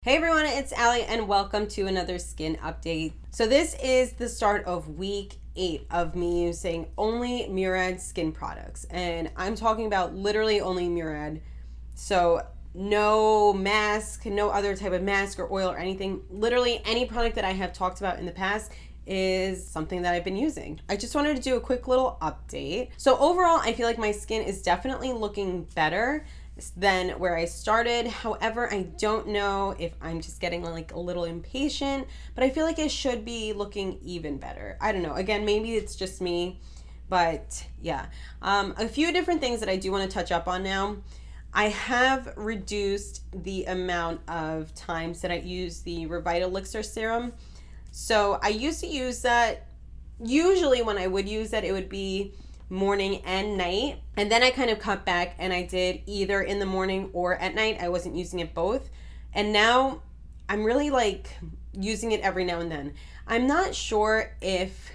Hey everyone, it's Allie and welcome to another skin update. So this is the start of week 8 of me using only Murad skin products. And I'm talking about literally only Murad. So no mask, no other type of mask or oil or anything. Literally any product that I have talked about in the past is something that I've been using. I just wanted to do a quick little update. So overall, I feel like my skin is definitely looking better than where I started. However, I don't know if I'm just getting like a little impatient, but I feel like it should be looking even better. I don't know. Again, maybe it's just me, but yeah. A few different things that I do want to touch up on now. I have reduced the amount of times that I use the Revital Elixir serum. So I used to use that. Usually when I would use it would be morning and night, and then I kind of cut back and I did either in the morning or at night. I wasn't using it both, and now I'm really like using it every now and then. I'm not sure if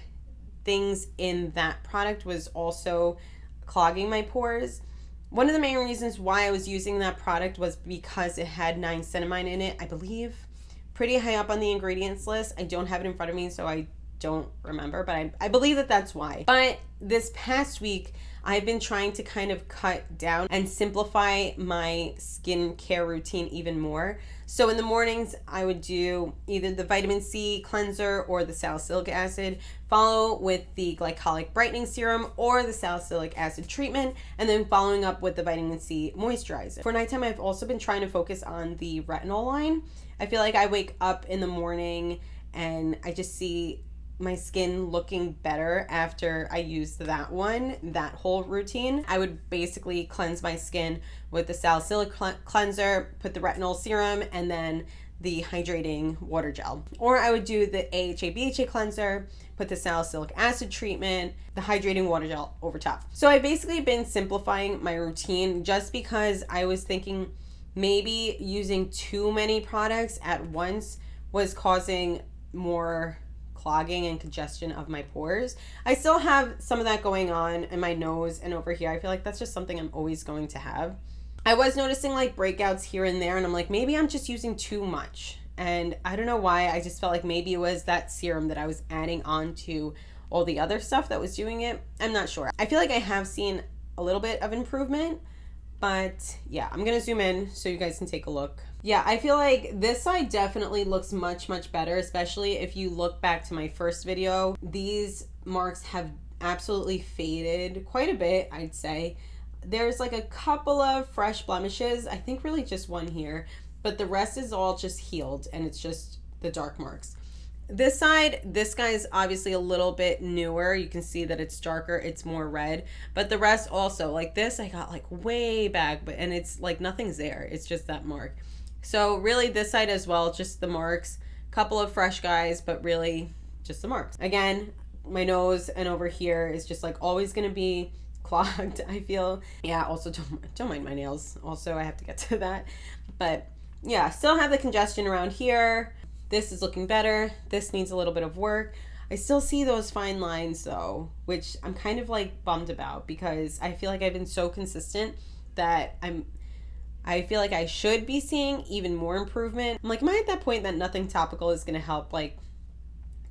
things in that product was also clogging my pores. One of the main reasons why I was using that product was because it had niacinamide in it, I believe, pretty high up on the ingredients list. I don't have it in front of me, so I don't remember, but I believe that that's why. But this past week, I've been trying to kind of cut down and simplify my skincare routine even more. So in the mornings, I would do either the vitamin C cleanser or the salicylic acid, follow with the glycolic brightening serum or the salicylic acid treatment, and then following up with the vitamin C moisturizer. For nighttime, I've also been trying to focus on the retinol line. I feel like I wake up in the morning and I just see my skin looking better after I used that whole routine. I would basically cleanse my skin with the salicylic cleanser, put the retinol serum, and then the hydrating water gel. Or I would do the AHA BHA cleanser, put the salicylic acid treatment, the hydrating water gel over top. So I've basically been simplifying my routine just because I was thinking maybe using too many products at once was causing more clogging and congestion of my pores. I still have some of that going on in my nose and over here. I feel like that's just something I'm always going to have. I was noticing like breakouts here and there, and I'm like, maybe I'm just using too much. And I don't know why. I just felt like maybe it was that serum that I was adding on to all the other stuff that was doing it. I'm not sure. I feel like I have seen a little bit of improvement, but yeah, I'm gonna zoom in so you guys can take a look. Yeah, I feel like this side definitely looks much better, especially if you look back to my first video. These marks have absolutely faded quite a bit, I'd say. There's like a couple of fresh blemishes, I think really just one here, but the rest is all just healed and it's just the dark marks. This side, this guy is obviously a little bit newer. You can see that it's darker, it's more red, but the rest also, like this, I got like way back, and it's like nothing's there. It's just that mark. So really this side as well, just the marks, couple of fresh guys, but really just the marks. Again, my nose and over here is just like always gonna be clogged, I feel. Yeah, also don't mind my nails. Also, I have to get to that. But yeah, still have the congestion around here. This is looking better. This needs a little bit of work. I still see those fine lines though, which I'm kind of like bummed about because I feel like I've been so consistent that I feel like I should be seeing even more improvement. I'm like, am I at that point that nothing topical is going to help? Like,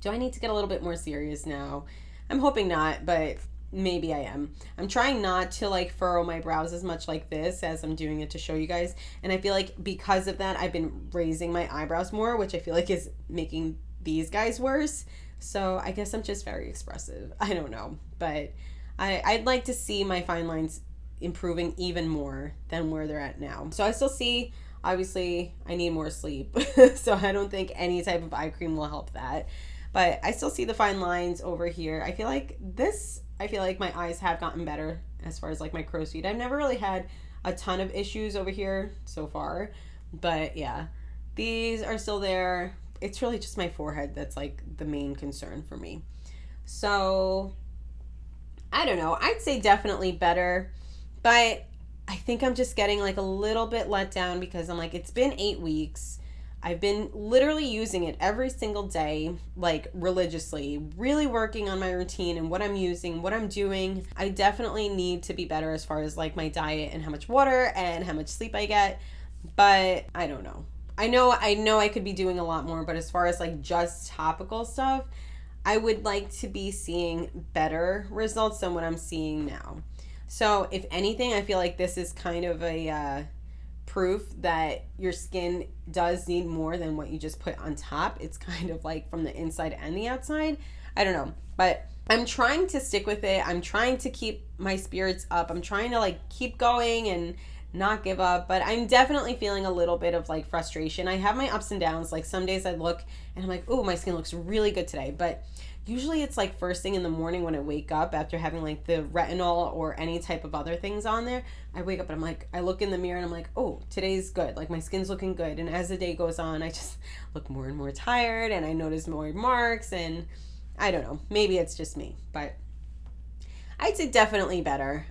do I need to get a little bit more serious now? I'm hoping not, but maybe I am. I'm trying not to like furrow my brows as much like this as I'm doing it to show you guys. And I feel like because of that, I've been raising my eyebrows more, which I feel like is making these guys worse. So I guess I'm just very expressive. I don't know, but I'd like to see my fine lines improving even more than where they're at now. So I still see, obviously I need more sleep. So I don't think any type of eye cream will help that. But I still see the fine lines over here. I feel like my eyes have gotten better as far as like my crow's feet. I've never really had a ton of issues over here so far. But yeah, these are still there. It's really just my forehead that's like the main concern for me. So I don't know. I'd say definitely better. But I think I'm just getting like a little bit let down because I'm like, it's been 8 weeks. I've been literally using it every single day, like religiously, really working on my routine and what I'm using, what I'm doing. I definitely need to be better as far as like my diet and how much water and how much sleep I get. But I don't know. I know I could be doing a lot more, but as far as like just topical stuff, I would like to be seeing better results than what I'm seeing now. So, if anything, I feel like this is kind of a proof that your skin does need more than what you just put on top. It's kind of like from the inside and the outside. I don't know, but I'm trying to stick with it. I'm trying to keep my spirits up. I'm trying to like keep going and not give up, but I'm definitely feeling a little bit of like frustration. I have my ups and downs. Like some days I look and I'm like, oh, my skin looks really good today. But usually it's like first thing in the morning when I wake up after having like the retinol or any type of other things on there. I wake up and I'm like, I look in the mirror and I'm like, oh, today's good. Like my skin's looking good. And as the day goes on, I just look more and more tired and I notice more marks, and I don't know. Maybe it's just me, but I'd say definitely better.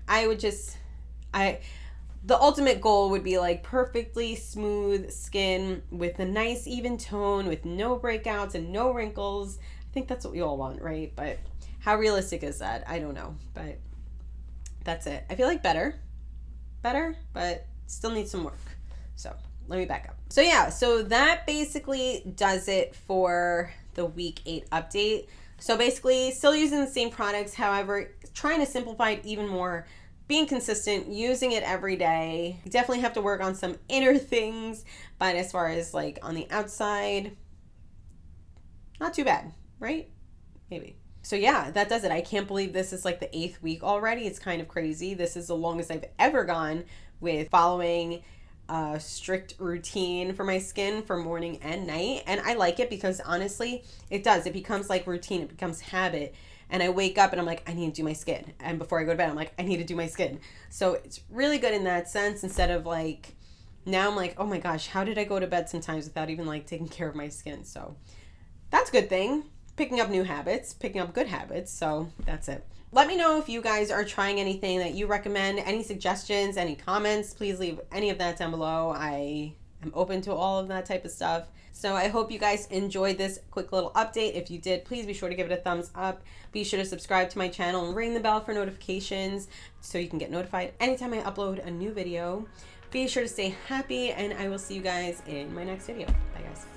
The ultimate goal would be like perfectly smooth skin with a nice even tone with no breakouts and no wrinkles. I think that's what we all want, right? But how realistic is that? I don't know, but that's it. I feel like better, but still need some work. So let me back up. So yeah, so that basically does it for the week 8 update. So basically still using the same products, however, trying to simplify it even more, being consistent, using it every day. You definitely have to work on some inner things, but as far as like on the outside, not too bad, right? Maybe. So yeah, that does it. I can't believe this is like the 8th week already. It's kind of crazy. This is the longest I've ever gone with following a strict routine for my skin for morning and night. And I like it because honestly, it does. It becomes like routine. It becomes habit. And I wake up and I'm like, I need to do my skin. And before I go to bed, I'm like, I need to do my skin. So it's really good in that sense, instead of like, now I'm like, oh my gosh, how did I go to bed sometimes without even like taking care of my skin? So that's a good thing. Picking up new habits, picking up good habits. So that's it. Let me know if you guys are trying anything that you recommend, any suggestions, any comments. Please leave any of that down below. I am open to all of that type of stuff. So I hope you guys enjoyed this quick little update. If you did, please be sure to give it a thumbs up. Be sure to subscribe to my channel and ring the bell for notifications so you can get notified anytime I upload a new video. Be sure to stay happy, and I will see you guys in my next video. Bye guys.